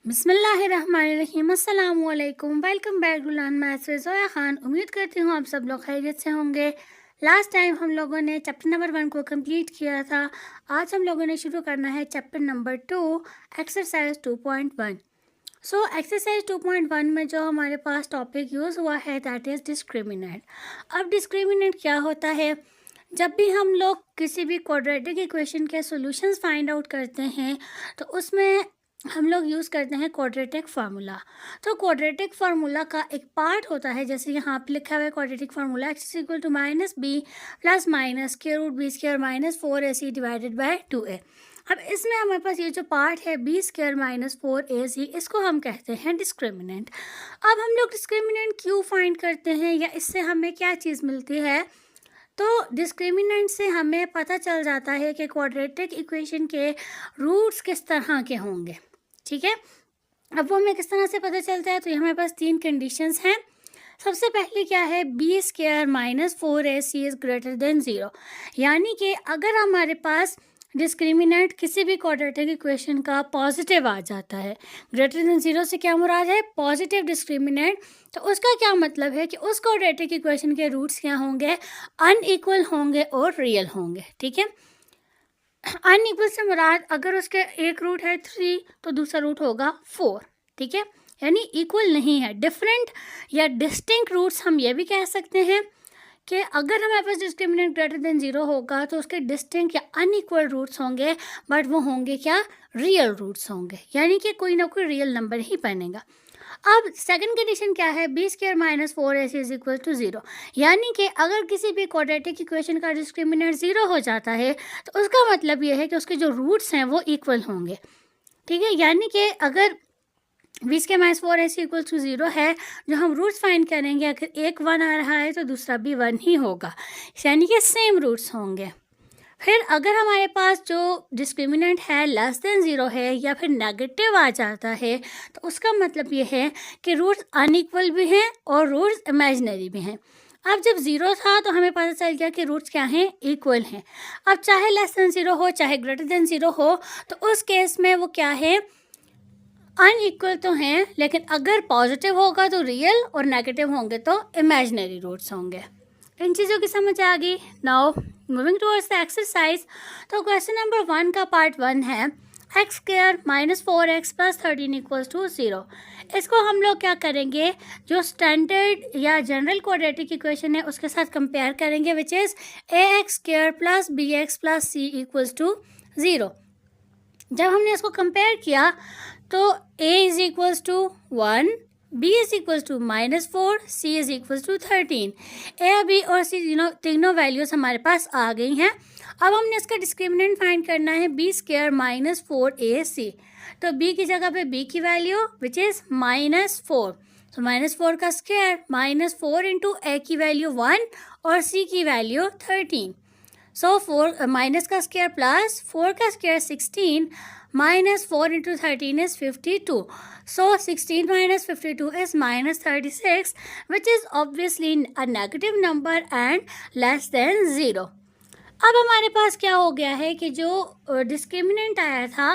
बिस्मिल्लाहिर्रहमानिर्रहीम अस्सलामुअलैकुम। Welcome back to learn maths with Zoya Khan. उम्मीद करती हूँ आप सब लोग खैरियत से होंगे। लास्ट टाइम हम लोगों ने चैप्टर नंबर 1 को कंप्लीट किया था। आज हम लोगों ने शुरू करना है chapter number 2 exercise 2.1। So exercise 2.1 में जो हमारे पास टॉपिक यूज़ हुआ है दैट इज़ डिस्क्रिमिनेंट। अब डिस्क्रिमिनेंट क्या होता है? जब भी हम लोग किसी भी क्वाड्रेटिक इक्वेशन के सॉल्यूशंस फाइंड आउट करते हैं तो उसमें हम लोग यूज़ करते हैं क्वाड्रेटिक फार्मूला। तो क्वाड्रेटिक फार्मूला का एक पार्ट होता है, जैसे यहाँ पे लिखा हुआ है quadratic formula x equal to -b plus minus square root b square minus 4ac divided by 2a। अब इसमें हमारे पास ये जो पार्ट है b स्क्वायर माइनस 4ac, इसको हम कहते हैं डिस्क्रिमिनेंट। अब हम लोग डिस्क्रिमिनेंट क्यों फाइंड करते हैं या इससे हमें क्या चीज़ मिलती है? तो डिस्क्रिमिनेंट से हमें पता चल जाता है कि क्वाड्रेटिक इक्वेशन के रूट्स किस तरह के होंगे। ठीक है, अब वो हमें किस तरह से पता चलता है? तो हमारे पास 3 कंडीशंस हैं। सबसे पहले क्या है, b square minus 4ac is greater than 0। यानी कि अगर हमारे पास डिस्क्रिमिनेंट किसी भी क्वाड्रेटिक इक्वेशन का पॉजिटिव आ जाता है, ग्रेटर देन 0 से क्या मुराद है? Positive discriminant. तो उसका क्या मतलब है कि उस क्वाड्रेटिक इक्वेशन के रूट्स क्या होंगे? अनइक्वल होंगे और रियल होंगे। ठीक है, अनइक्वल से मुराद अगर उसके एक रूट है 3 तो दूसरा रूट होगा 4। ठीक है, यानी इक्वल नहीं है, डिफरेंट या डिस्टिंक्ट रूट्स हम ये भी कह सकते हैं कि अगर हमारे पास डिस्क्रिमिनेंट ग्रेटर देन 0 होगा तो उसके डिस्टिंक्ट या अनइक्वल रूट्स होंगे, बट वो होंगे क्या? रियल रूट्स होंगे, यानी कि कोई ना कोई रियल नंबर ही बनेगा। अब सेकंड कंडीशन क्या है, b square minus 4ac is equal to 0। यानी कि अगर किसी भी क्वाड्रेटिक इक्वेशन का डिस्क्रिमिनेंट 0 हो जाता है तो उसका मतलब ये है कि उसके जो रूट्स हैं वो इक्वल होंगे। ठीक है, यानी कि अगर b square minus 4ac equal to 0 है, जो हम रूट्स फाइंड करेंगे अगर एक 1 आ रहा है तो दूसरा भी 1 ही होगा, यानी कि सेम रूट्स होंगे। फिर अगर हमारे पास जो डिस्क्रिमिनेंट है लेस देन 0 है या फिर नेगेटिव आ जाता है तो उसका मतलब ये है कि रूट्स अनइक्वल भी हैं और रूट्स इमेजिनरी भी हैं। अब जब 0 था तो हमें पता चल गया कि रूट्स क्या हैं? इक्वल हैं। अब चाहे लेस देन 0 हो चाहे ग्रेटर देन 0 हो तो उस केस में वो क्या है? अनइक्वल तो हैं, लेकिन अगर पॉजिटिव होगा तो रियल और नेगेटिव होंगे तो इमेजिनरी रूट्स होंगे। इन चीज़ों की समझ आ गई। Now moving towards the exercise. तो क्वेश्चन नंबर 1 का पार्ट 1 है x square minus 4x plus 13 equals to 0। इसको हम लोग क्या करेंगे, जो स्टैंडर्ड या जनरल क्वाड्रेटिक इक्वेशन है उसके साथ कंपेयर करेंगे, which is ax square plus bx plus c equals to 0। जब हमने इसको कंपेयर किया तो a is equals to 1, b is equals to -4, c is equals to 13। a, b और c तीनों वैल्यूज हमारे पास आ गई हैं। अब हमने इसका डिस्क्रिमिनेंट फाइंड करना है b स्क्वायर माइनस 4ac। तो b की जगह पे b की वैल्यू विच इज़ -4, तो -4 का स्क्वायर -4 इंटू a की वैल्यू 1 और c की वैल्यू 13। सो 4 माइनस का स्क्वायर प्लस 4 का square 16 -4 into 13 is 52. So 16 minus 52 is -36, which is obviously a negative number and less than 0. अब हमारे पास क्या हो गया है कि जो डिस्क्रिमिनेंट आया था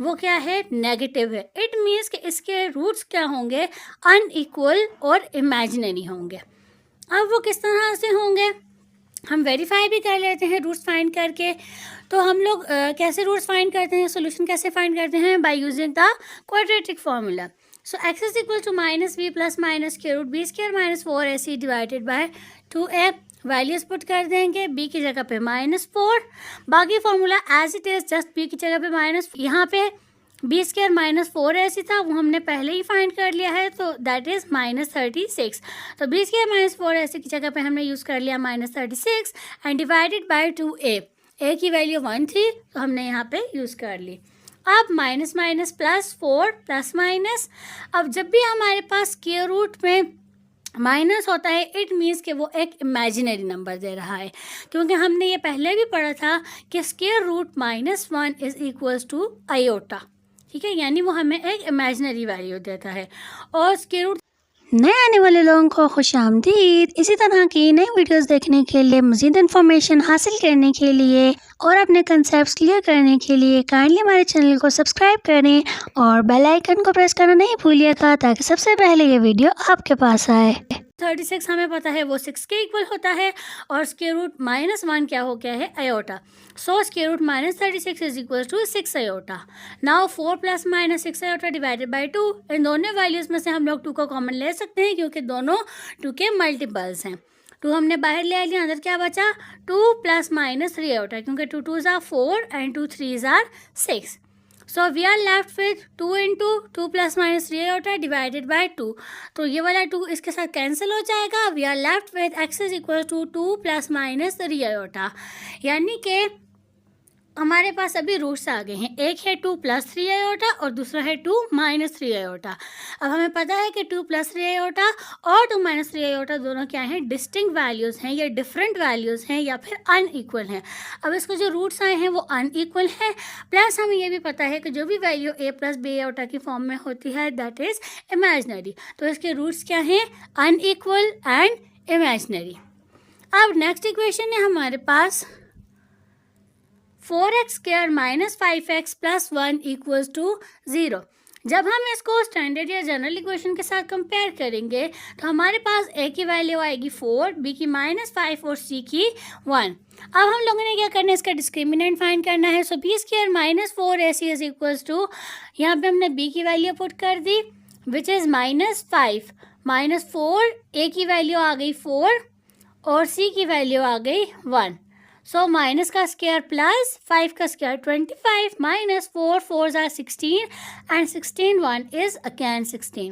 वो क्या है? नेगेटिव है। इट मीन्स कि इसके रूट्स क्या होंगे? अनइक्वल और इमेजिनरी होंगे। अब वो किस तरह से होंगे हम वेरीफाई भी कर लेते हैं रूट्स फाइंड करके। तो हम लोग कैसे रूट्स फाइंड करते हैं, सोल्यूशन कैसे फाइंड करते हैं? By using the quadratic formula. So x is equal to -b plus minus square root b square minus 4ac divided by 2a। Values put कर देंगे, b की जगह पे -4, बाकी formula as it is, just b की जगह पे minus, यहाँ पे b स्क्वायर माइनस 4ac था वो हमने पहले ही फाइंड कर लिया है, तो दैट इज -36। तो b स्क्वायर माइनस 4ac की जगह पे हमने यूज़ कर लिया -36 and divided by 2a। a की वैल्यू 1 थी तो हमने यहाँ पे यूज़ कर ली। अब minus minus plus 4 plus minus, अब जब भी हमारे पास स्क्वायर रूट में माइनस होता है इट मीन्स कि वो एक इमेजिनरी नंबर दे रहा है, क्योंकि हमने ये पहले भी पढ़ा था कि square root -1 is equals to iota. ठीक है, यानी वो हमें एक इमेजिनरी वैल्यू देता है। और स्क्वायर रूट नए आने वाले लोगों को खुशामदीद। इसी तरह की नई वीडियोस देखने के लिए, मज़ीद इन्फॉर्मेशन हासिल करने के लिए और अपने कंसेप्ट क्लियर करने के लिए काइंडली हमारे चैनल को सब्सक्राइब करें और बेल आइकन को प्रेस करना नहीं भूलिएगा ताकि सबसे पहले ये वीडियो आपके पास आए। 36 हमें पता है वो 6 के इक्वल होता है और स्क्वायर रूट -1 क्या हो गया है, iota. So square root -36 is equal to 6 iota. Now 4 ± 6 iota divided by 2। इन दोनों वैल्यूज़ में से हम लोग 2 को कॉमन ले सकते हैं क्योंकि दोनों 2 के मल्टीपल्स हैं। 2 हमने बाहर ले लिया, अंदर क्या बचा, 2 ± 3 आयोटा, क्योंकि 2 2s are 4 and 2 3s are 6. So we are left with 2 into 2 ± 3 iota divided by 2। तो ये वाला 2 इसके साथ कैंसिल हो जाएगा। We are left with x is equal to 2 ± 3 iota, यानी कि हमारे पास अभी रूट्स आ गए हैं। एक है 2 + 3 आयोटा और दूसरा है 2 - 3 आयोटा। अब हमें पता है कि 2 + 3 आयोटा और 2 - 3 आयोटा दोनों क्या हैं, डिस्टिंक्ट वैल्यूज़ हैं या डिफरेंट वैल्यूज़ हैं या फिर अनइक्वल हैं। अब इसको जो रूट्स आए हैं वो अनइक्वल हैं। प्लस हमें ये भी पता है कि जो भी वैल्यू a + b आयोटा की फॉर्म में होती है दैट इज़ इमेजनरी। तो इसके रूट्स क्या हैं, अनइक्वल एंड इमेजनरी। अब नेक्स्ट इक्वेशन है हमारे पास 4x² - 5x + 1 = 0। जब हम इसको स्टैंडर्ड या जनरल इक्वेशन के साथ कंपेयर करेंगे तो हमारे पास a की वैल्यू आएगी 4, b की -5 और c की 1। अब हम लोगों ने क्या करना है, इसका डिस्क्रिमिनेंट फाइंड करना है। सो b² - 4ac is equal to, यहाँ पे हमने b की वैल्यू पुट कर दी विच इज़ -5 - 4, a की वैल्यू आ गई 4 और c की वैल्यू आ गई 1। सो माइनस का स्क्वायर प्लस 5 का square 25 - 4 4s are 16 and 16 1 is again 16.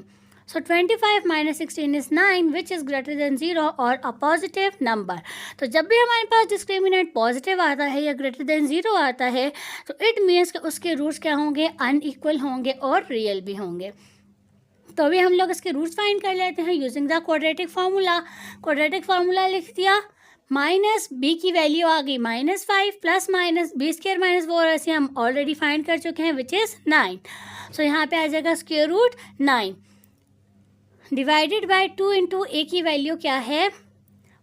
So 25 - 16 is 9 which is greater than 0 or a positive number. तो जब भी हमारे पास डिस्क्रिमिनेंट पॉजिटिव आता है या ग्रेटर देन 0 आता है तो इट मीन्स कि उसके रूट्स क्या होंगे, अनइक्वल होंगे और रियल भी होंगे। तो अभी हम लोग इसके रूट्स फाइंड कर लेते हैं using the quadratic formula. Quadratic formula लिख दिया, माइनस b की वैल्यू आ गई -5 प्लस माइनस b² - 4 ऐसे हम ऑलरेडी फाइंड कर चुके हैं विच इज़ 9। सो यहाँ पे आ जाएगा square root 9 divided by 2 into a की वैल्यू क्या है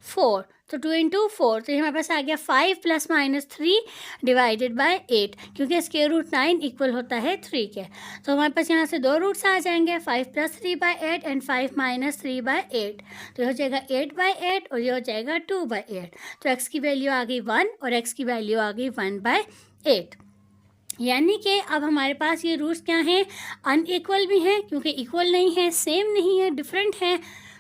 4, तो 2 इंटू 4, तो हमारे पास आ गया 5 ± 3 डिवाइडेड बाय 8, क्योंकि स्क्वायर रूट 9 इक्वल होता है 3 के। तो हमारे पास यहाँ से दो रूट्स आ जाएंगे, 5 + 3/8 एंड 5 - 3/8। तो ये हो जाएगा 8/8 और ये हो जाएगा 2/8। तो x की वैल्यू आ गई 1 और x की वैल्यू आ गई 1/8। यानी कि अब हमारे पास ये रूट्स क्या हैं, अनइक्वल भी हैं क्योंकि इक्वल नहीं है, सेम नहीं है, डिफरेंट हैं।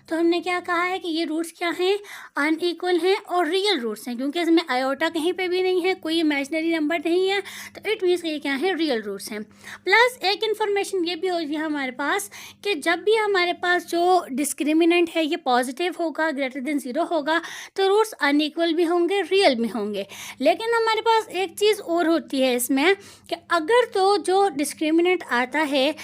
तो हमने क्या कहा है कि ये रूट्स क्या हैं, अनइक्वल हैं और रियल रूट्स हैं, क्योंकि इसमें आयोटा कहीं पे भी नहीं है, कोई इमेजिनरी नंबर नहीं है, तो इट मीन्स ये क्या है, रियल रूट्स हैं। प्लस एक इन्फॉर्मेशन ये भी होगी हमारे पास कि जब भी हमारे पास जो डिस्क्रिमिनेंट है ये पॉजिटिव होगा, ग्रेटर देन 0 होगा, तो रूट्स अनइक्वल भी होंगे, रियल भी होंगे। लेकिन हमारे पास एक चीज़ और होती है इसमें कि अगर तो जो डिस्क्रिमिनेंट आता है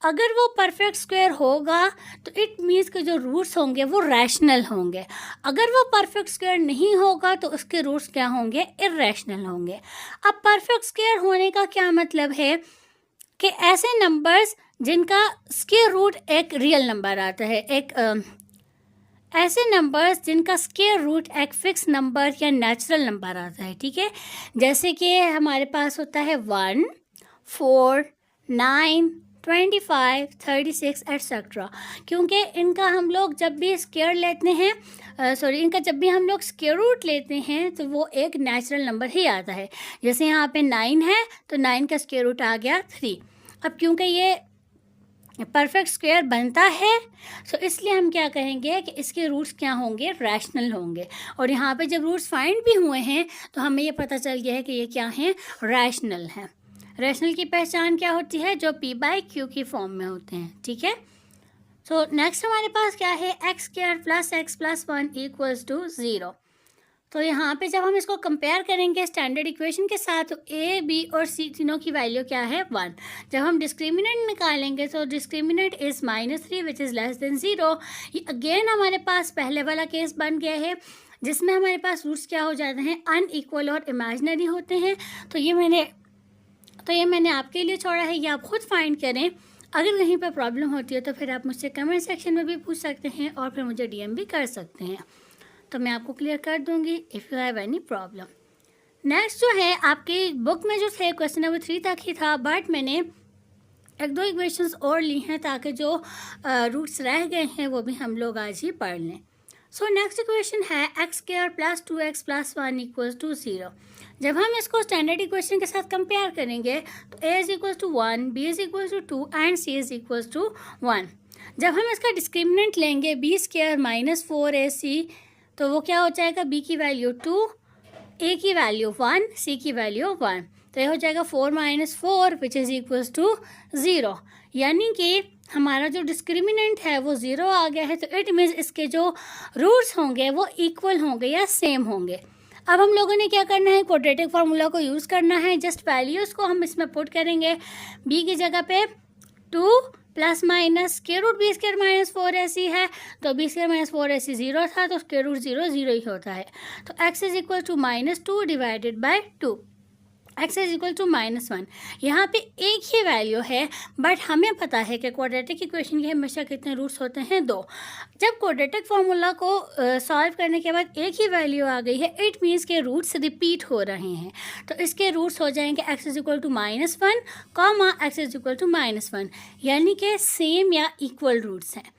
अगर वो परफेक्ट स्क्वायर होगा तो इट मीन्स के जो रूट्स होंगे वो रैशनल होंगे। अगर वो परफेक्ट स्क्वायर नहीं होगा तो उसके रूट्स क्या होंगे, इर्रेशनल होंगे। अब परफेक्ट स्क्वायर होने का क्या मतलब है कि ऐसे नंबर्स जिनका स्क्वायर रूट एक रियल नंबर आता है, ऐसे नंबर्स जिनका स्क्वायर रूट एक फिक्स नंबर या नेचुरल नंबर आता है, ठीक है। जैसे कि हमारे पास होता है 1, 4, 9, 25, 36 एट्सेट्रा, क्योंकि इनका हम लोग जब भी स्क्वायर लेते हैं इनका जब भी हम लोग स्क्वायर रूट लेते हैं तो वो एक नेचुरल नंबर ही आता है। जैसे यहाँ पे 9 है तो 9 का स्क्वायर रूट आ गया 3। अब क्योंकि ये परफेक्ट स्क्वायर बनता है सो इसलिए हम क्या कहेंगे कि इसके रूट्स क्या होंगे, रैशनल होंगे। और यहाँ पे जब रूट्स फाइंड भी हुए हैं तो हमें ये पता चल गया है कि ये क्या हैं, रैशनल हैं। रैशनल की पहचान क्या होती है, जो p/q की फॉर्म में होते हैं, ठीक है। सो नेक्स्ट हमारे पास क्या है, x² + x + 1 = 0। तो यहाँ पे जब हम इसको कंपेयर करेंगे स्टैंडर्ड इक्वेशन के साथ तो a, b और c तीनों की वैल्यू क्या है, 1। जब हम डिस्क्रिमिनेंट निकालेंगे तो discriminant is -3 which is less than 0। ये अगेन हमारे पास पहले वाला केस बन गया है जिसमें हमारे पास रूट्स क्या हो जाते हैं, अनइक्वल और इमेजिनरी होते हैं। तो ये मैंने आपके लिए छोड़ा है, ये आप खुद फाइंड करें। अगर कहीं पर प्रॉब्लम होती है तो फिर आप मुझसे कमेंट सेक्शन में भी पूछ सकते हैं और फिर मुझे डीएम भी कर सकते हैं, तो मैं आपको क्लियर कर दूँगी if you have any problem. Next जो है आपकी बुक में जो थे क्वेश्चन नंबर 3 तक ही था, बट मैंने एक दो इक्वेशंस और ली हैं ताकि जो रूट्स रह गए हैं वो भी हम लोग आज ही पढ़ लें। सो नेक्स्ट इक्वेशन है x square plus 2x plus 1 equals to 0। जब हम इसको स्टैंडर्ड इक्वेशन के साथ कंपेयर करेंगे तो a is equals to 1, b is equals to 2 and c is equals to 1। जब हम इसका डिस्क्रिमिनेंट लेंगे b स्क्वायर माइनस 4ac, तो वो क्या हो जाएगा, b की वैल्यू 2, a की वैल्यू 1, c की वैल्यू 1, तो ये हो जाएगा 4 minus 4 which is equals to 0। यानी कि हमारा जो डिस्क्रिमिनेंट है वो 0 आ गया है, तो इट मीन्स इसके जो रूट्स होंगे वो इक्वल होंगे या सेम होंगे। अब हम लोगों ने क्या करना है, क्वाड्रेटिक फार्मूला को यूज़ करना है। जस्ट वैल्यूज़ को हम इसमें पुट करेंगे। b की जगह पे 2 plus minus square root B square minus 4ac है, तो बी स्क्वायर माइनस 4ac 0 था, तो स्क्वायर रूट 0 0 ही होता है। तो x is equal to -2 divided by 2, x is equal to -1। यहाँ पे एक ही वैल्यू है, बट हमें पता है कि क्वाड्रेटिक इक्वेशन के हमेशा कितने रूट्स होते हैं, 2। जब क्वाड्रेटिक फार्मूला को सॉल्व करने के बाद एक ही वैल्यू आ गई है, इट मीन्स के रूट्स रिपीट हो रहे हैं, तो इसके रूट्स हो जाएंगे x is equal to -1 comma x is equal to -1, यानी कि सेम या इक्वल रूट्स हैं।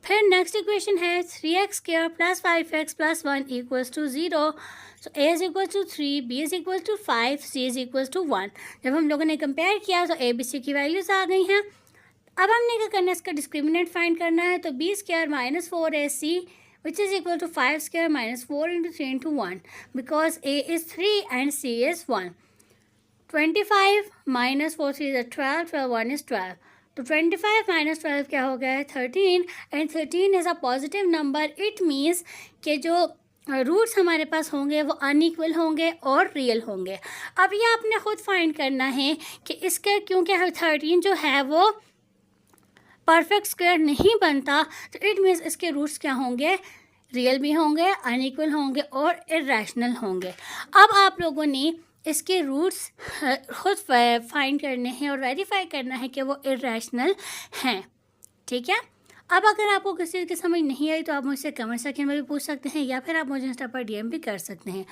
फिर नेक्स्ट इक्वेशन है 3x square plus 5x plus 1 equals to 0। So a is equal to 3, b is equal to 5, c is equal to 1। जब हम लोगों ने कंपेयर किया तो a b c की वैल्यूज आ गई हैं। अब हमने क्या करना है, इसका डिस्क्रिमिनेंट फाइंड करना है, तो b square minus 4ac which is equal to 5 square minus 4 into 3 into 1, because a is 3 and c is 1। 25 minus 4 3 is 12, 12 1 is 12, तो 25 माइनस 12 क्या हो गया है, 13, and 13 is a positive number. It means कि जो रूट्स हमारे पास होंगे वो अनइक्वल होंगे और रियल होंगे। अब ये आपने खुद फाइंड करना है कि इसका क्योंकि 13 जो है वो परफेक्ट स्क्वायर नहीं बनता, तो इट मीन्स इसके रूट्स क्या होंगे, रियल भी होंगे, अनइक्वल होंगे और इरेशनल होंगे। अब आप लोगों ने इसके रूट्स खुद फाइंड करने हैं और वेरीफाई करना है कि वो इरेशनल हैं, ठीक है। अब अगर आपको किसी चीज़ की समझ नहीं आई तो आप मुझसे कमेंट सेक्शन में भी पूछ सकते हैं या फिर आप मुझे इंस्टा पर डीएम भी कर सकते हैं।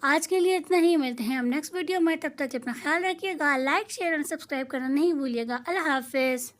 आज के लिए इतना ही, मिलते हैं हम नेक्स्ट वीडियो में, तब तक अपना ख्याल रखिएगा। लाइक शेयर और सब्सक्राइब करना नहीं भूलिएगा। अल्लाह हाफिज़।